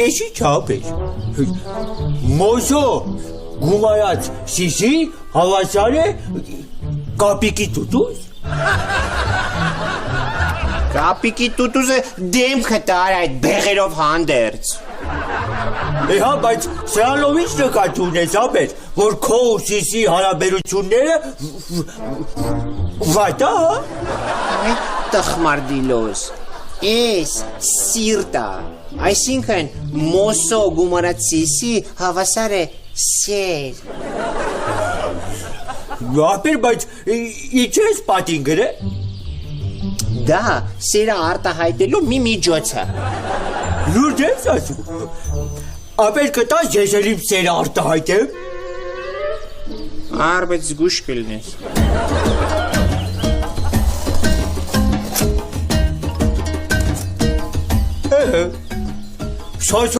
Էսի չափ էր։ Մոսո գումարած սիսի հավասար է կապիկի տուտուս։ Կապիկի տուտուզը դեմքը տար այդ բեղերով հանդերձ։ Հա, բայց սրանով ինչ նկատի ունես ապեր, որ քո ու սիսի հարաբերությունները վատ է, հա։ Այ տխմարդիլոս, էս սիրտա, այսինքն մոսո գումարած սիսի հավասար է սեր։ Ապեր, բայց ինչ ես պատին գրե։ Դա սերը արտահայտելու մի միջոց է։ Լուրջ ես ասում։ Ապեր կտաս ես էլ իմ սերը արտահայտեմ։ Արբեց զգուշ կլնես։ Սոս